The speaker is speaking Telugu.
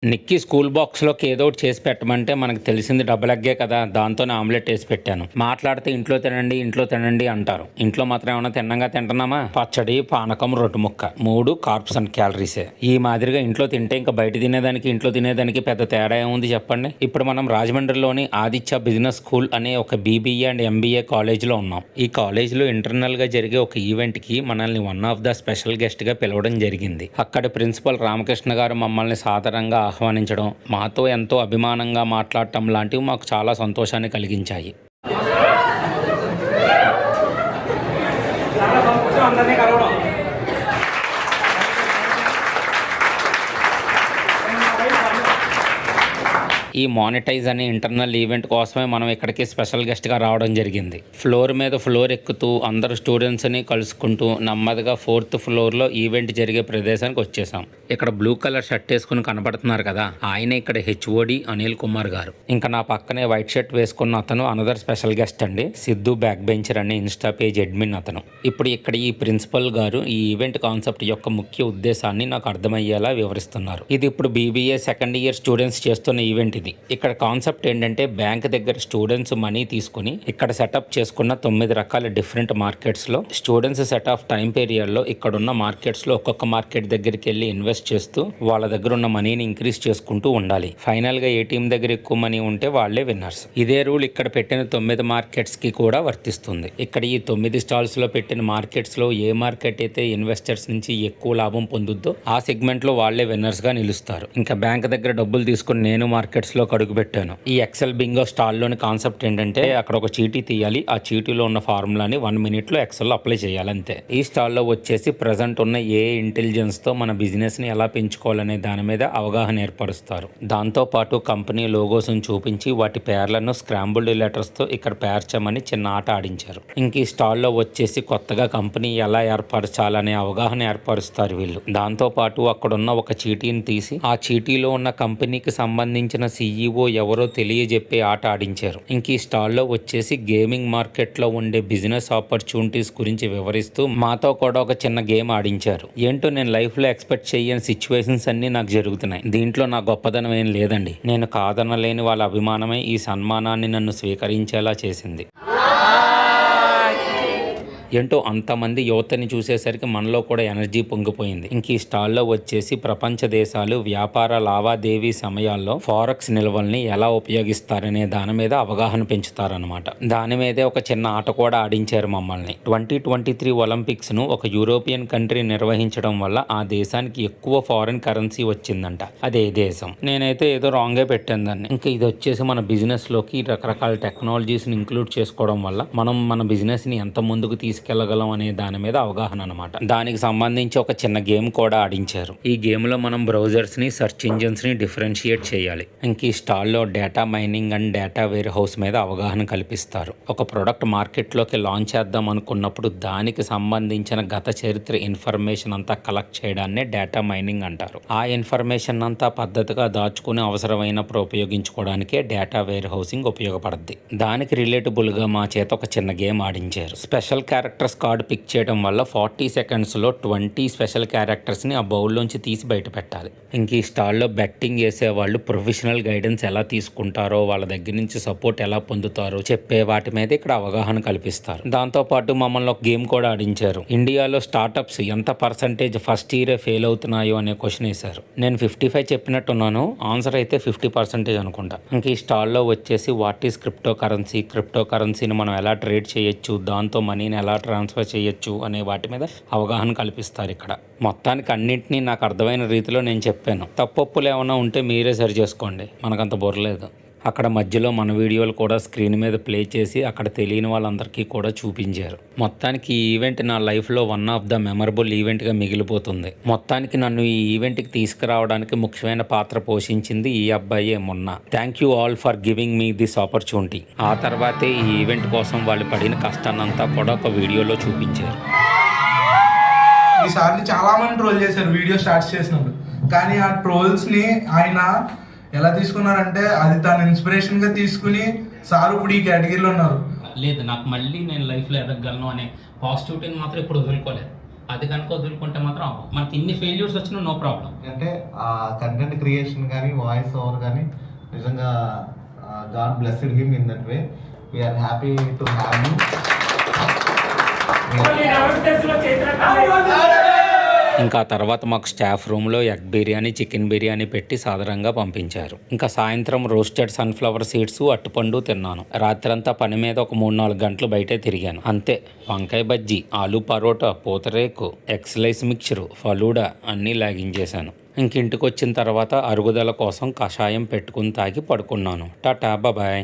నిక్కీ స్కూల్ బాక్స్‌లోకి ఏదో ఒకటి చేసి పెట్టమంటే మనకు తెలిసింది డబుల్ ఎగ్గే కదా! దాంతోనే ఆమ్లెట్ ఏసి పెట్టాను. మాట్లాడితే ఇంట్లో తినండి అంటారు. ఇంట్లో మాత్రం ఏమన్నా తిన్నంగా తింటున్నామా? పచ్చడి, పానకం, రొట్టె ముక్క 3 కార్బ్స్ అండ్ క్యాలరీసే. ఈ మాదిరిగా ఇంట్లో తింటే ఇంకా బయట తినేదానికి, ఇంట్లో తినేదానికి పెద్ద తేడా ఏముంది చెప్పండి? ఇప్పుడు మనం రాజమండ్రిలోని ఆదిత్య బిజినెస్ స్కూల్ అనే ఒక బీబీఏ అండ్ ఎంబీఏ కాలేజ్‌లో ఉన్నాం. ఈ కాలేజ్‌లో ఇంటర్నల్‌గా జరిగే ఒక ఈవెంట్‌కి మనల్ని వన్ ఆఫ్ ద స్పెషల్ గెస్ట్‌గా పిలవడం జరిగింది. అక్కడి ప్రిన్సిపల్ రామకృష్ణ గారు మమ్మల్ని సాదరంగా ఆహ్వానించడం, మాతో ఎంతో అభిమానంగా మాట్లాడటం లాంటివి మాకు చాలా సంతోషాన్ని కలిగించాయి. ఈ మానిటైజ్ అనే ఇంటర్నల్ ఈవెంట్ కోసమే మనం ఇక్కడికి స్పెషల్ గెస్ట్గా రావడం జరిగింది. ఫ్లోర్ మీద ఫ్లోర్ ఎక్కుతూ అందరు స్టూడెంట్స్ని కలుసుకుంటూ నెమ్మదిగా 4th ఫ్లోర్లో ఈవెంట్ జరిగే ప్రదేశానికి వచ్చేసాం. ఇక్కడ బ్లూ కలర్ షర్ట్ వేసుకుని కనబడుతున్నారు కదా, ఆయన ఇక్కడ హెచ్ఓడి అనిల్ కుమార్ గారు. ఇంకా నా పక్కనే వైట్ షర్ట్ వేసుకున్న అతను అనదర్ స్పెషల్ గెస్ట్ అండి, సిద్ధు బ్యాక్ బెంచర్ అనే ఇన్స్టా పేజ్ అడ్మిన్ అతను. ఇప్పుడు ఇక్కడ ఈ ప్రిన్సిపల్ గారు ఈ ఈవెంట్ కాన్సెప్ట్ యొక్క ముఖ్య ఉద్దేశాన్ని నాకు అర్థమయ్యేలా వివరిస్తున్నారు. ఇది ఇప్పుడు బీబీఏ సెకండ్ ఇయర్ స్టూడెంట్స్ చేస్తున్న ఈవెంట్. ఇక్కడ కాన్సెప్ట్ ఏంటంటే బ్యాంక్ దగ్గర స్టూడెంట్స్ మనీ తీసుకుని ఇక్కడ సెటప్ చేసుకున్న 9 రకాల డిఫరెంట్ మార్కెట్స్లో స్టూడెంట్స్ సెట్ ఆఫ్ టైం పీరియడ్లో ఇక్కడున్న మార్కెట్స్లో ఒక్కొక్క మార్కెట్ దగ్గరికి వెళ్ళి ఇన్వెస్ట్ చేస్తూ వాళ్ళ దగ్గర ఉన్న మనీని ఇంక్రీజ్ చేసుకుంటూ ఉండాలి. ఫైనల్గా ఏ టీం దగ్గర ఎక్కువ మనీ ఉంటే వాళ్ళే విన్నర్స్. ఇదే రూల్ ఇక్కడ పెట్టిన 9 మార్కెట్స్కి కూడా వర్తిస్తుంది. ఇక్కడ ఈ 9 స్టాల్స్లో పెట్టిన మార్కెట్స్లో ఏ మార్కెట్ అయితే ఇన్వెస్టర్స్ నుంచి ఎక్కువ లాభం పొందుద్దో ఆ సెగ్మెంట్లో వాళ్ళే విన్నర్స్గా నిలుస్తారు. ఇంకా బ్యాంక్ దగ్గర డబ్బులు తీసుకుని నేను మార్కెట్స్లో అడుగు పెట్టాను. ఈ ఎక్సెల్ బింగో స్టాల్లోని కాన్సెప్ట్ ఏంటంటే అక్కడ ఒక చీటీ తీయాలి, ఆ చీటీలో ఉన్న ఫార్ములాని 1 minute ఎక్సెల్లో అప్లై చేయాలి అంతే. ఈ స్టాల్లో వచ్చేసి ప్రజెంట్ ఉన్న ఏ ఇంటెలిజెన్స్తో మన బిజినెస్ని ఎలా పెంచుకోవాలనే దాని మీద అవగాహన ఏర్పరుస్తారు. దాంతోపాటు కంపెనీ లోగోస్ని చూపించి వాటి పేర్లను స్క్రాంబుల్డ్ లెటర్స్తో ఇక్కడ పేర్చమని చిన్న ఆట ఆడించారు. ఇంక ఈ స్టాల్లో వచ్చేసి కొత్తగా కంపెనీ ఎలా ఏర్పరచాలనే అవగాహన ఏర్పరుస్తారు వీళ్ళు. దాంతోపాటు అక్కడున్న ఒక చీటీని తీసి ఆ చీటీలో ఉన్న కంపెనీకి సంబంధించిన CEO ఎవరో తెలియజెప్పే ఆట ఆడించారు. ఇంక ఈ స్టాల్లో వచ్చేసి గేమింగ్ మార్కెట్లో ఉండే బిజినెస్ ఆపర్చునిటీస్ గురించి వివరిస్తూ మాతో కూడా ఒక చిన్న గేమ్ ఆడించారు. ఏంటో నేను లైఫ్లో ఎక్స్పెక్ట్ చేయని సిచ్యువేషన్స్ అన్నీ నాకు జరుగుతున్నాయి. దీంట్లో నా గొప్పదనం ఏం లేదండి, నేను కాదనలేని వాళ్ళ అభిమానమే ఈ సన్మానాన్ని నన్ను స్వీకరించేలా చేసింది. ఏంటో అంతమంది యువతని చూసేసరికి మనలో కూడా ఎనర్జీ పొంగిపోయింది. ఇంక ఈ స్టాల్లో వచ్చేసి ప్రపంచ దేశాలు వ్యాపార లావాదేవీ సమయాల్లో ఫారెక్స్ నిల్వల్ని ఎలా ఉపయోగిస్తారనే దాని మీద అవగాహన పెంచుతారనమాట. దాని మీదే ఒక చిన్న ఆట కూడా ఆడించారు మమ్మల్ని. 2023 ఒలింపిక్స్ను ఒక యూరోపియన్ కంట్రీ నిర్వహించడం వల్ల ఆ దేశానికి ఎక్కువ ఫారిన్ కరెన్సీ వచ్చిందంట. అదే దేశం. నేనైతే ఏదో రాంగే పెట్టాను దాన్ని. ఇంకా ఇది వచ్చేసి మన బిజినెస్లోకి రకరకాల టెక్నాలజీస్ని ఇంక్లూడ్ చేసుకోవడం వల్ల మనం మన బిజినెస్ని ఎంత ముందుకు తీసుకెళ్లగలం అనే దాని మీద అవగాహన అనమాట. దానికి సంబంధించి ఒక చిన్న గేమ్ కూడా ఆడించారు. ఈ గేమ్ లో మనం బ్రౌజర్స్ ని, సెర్చ్ ఇంజిన్స్ ని డిఫరెన్షియేట్ చేయాలి. ఇంక ఈ స్టాల్లో data mining and data warehouse మీద అవగాహన కల్పిస్తారు. ఒక ప్రొడక్ట్ మార్కెట్ లోకి లాంచ్ చేద్దాం అనుకున్నప్పుడు దానికి సంబంధించిన గత చరిత్ర ఇన్ఫర్మేషన్ అంతా కలెక్ట్ చేయడాన్నే డేటా మైనింగ్ అంటారు. ఆ ఇన్ఫర్మేషన్ అంతా పద్ధతిగా దాచుకుని అవసరమైనప్పుడు ఉపయోగించుకోవడానికే డేటా వేర్ హౌసింగ్ ఉపయోగపడుద్ది. దానికి రిలేటబుల్ గా మా చేత ఒక చిన్న గేమ్ ఆడించారు. స్పెషల్ క్యారెక్టర్స్ కార్డు పిక్ చేయడం వల్ల 40 secondsలో 20 స్పెషల్ క్యారెక్టర్స్ని ఆ బౌల్లోంచి తీసి బయట పెట్టాలి. ఇంక ఈ స్టాల్లో బెట్టింగ్ చేసేవాళ్ళు ప్రొఫెషనల్ గైడెన్స్ ఎలా తీసుకుంటారో, వాళ్ళ దగ్గర నుంచి సపోర్ట్ ఎలా పొందుతారో చెప్పే వాటి మీద ఇక్కడ అవగాహన కల్పిస్తారు. దాంతోపాటు మమ్మల్ని ఒక గేమ్ కూడా ఆడించారు. ఇండియాలో స్టార్టప్స్ ఎంత పర్సంటేజ్ ఫస్ట్ ఇయరే ఫెయిల్ అవుతున్నాయో అనే క్వశ్చన్ వేశారు. నేను 55 చెప్పినట్టున్నాను, ఆన్సర్ అయితే 50% అనుకుంటా. ఇంక ఈ స్టాల్లో వచ్చేసి వాట్ ఈస్ క్రిప్టో కరెన్సీని మనం ఎలా ట్రేడ్ చేయొచ్చు, దాంతో మనీని ఎలా ట్రాన్స్ఫర్ చేయొచ్చు అనే వాటి మీద అవగాహన కల్పిస్తారు ఇక్కడ. మొత్తానికి అన్నింటినీ నాకు అర్థమైన రీతిలో నేను చెప్పాను. తప్పొప్పులు ఏమైనా ఉంటే మీరే సరి చేసుకోండి, మనకంత బుర్రలేదు. అక్కడ మధ్యలో మన వీడియోలు కూడా స్క్రీన్ మీద ప్లే చేసి అక్కడ తెలియని వాళ్ళందరికీ కూడా చూపించారు. మొత్తానికి ఈ ఈవెంట్ నా లైఫ్లో వన్ ఆఫ్ ద మెమరబుల్ ఈవెంట్గా మిగిలిపోతుంది. మొత్తానికి నన్ను ఈ ఈవెంట్కి తీసుకురావడానికి ముఖ్యమైన పాత్ర పోషించింది ఈ అబ్బాయే మొన్న. Thank you all for giving me this opportunity. ఆ తర్వాతే ఈ ఈవెంట్ కోసం వాళ్ళు పడిన కష్టాన్నంతా కూడా ఒక వీడియోలో చూపించారు. ఈసారి చాలా మంది ట్రోల్ చేశారు వీడియో స్టార్ట్ చేసినప్పుడు, కానీ ఆ ట్రోల్స్ని ఆయన ఎలా తీసుకున్నారంటే అది తన ఇన్స్పిరేషన్గా తీసుకుని సార్ ఇప్పుడు ఈ కేటగిరీలో ఉన్నారు. లేదు, నాకు మళ్ళీ నేను లైఫ్లో ఎదగలను అనే పాజిటివిటీని మాత్రం ఇప్పుడు వదులుకోలేదు. అది కనుక వదులుకుంటే మాత్రం అవ్వం. మనకి ఇన్ని ఫెయిల్యూర్స్ వచ్చినా నో ప్రాబ్లం. అంటే ఆ కంటెంట్ క్రియేషన్ కానీ వాయిస్ ఓవర్ కానీ నిజంగా god blessed him in that way. We're happy to have you. ఇంకా తర్వాత మాకు స్టాఫ్ రూమ్లో ఎగ్ బిర్యానీ, చికెన్ బిర్యానీ పెట్టి సాధారణంగా పంపించారు. ఇంకా సాయంత్రం రోస్టెడ్ సన్ఫ్లవర్ సీడ్స్, అట్టుపండు తిన్నాను. రాత్రంతా పని మీద ఒక 3-4 గంటలు బయటే తిరిగాను అంతే. వంకాయ బజ్జీ, ఆలు పరోటా, పూతరేకు, ఎక్స్లైస్ మిక్చరు, ఫలూడా అన్నీ లాగించేశాను. ఇంక ఇంటికి వచ్చిన తర్వాత అరుగుదల కోసం కషాయం పెట్టుకుని తాగి పడుకున్నాను. టాటా బాయ్.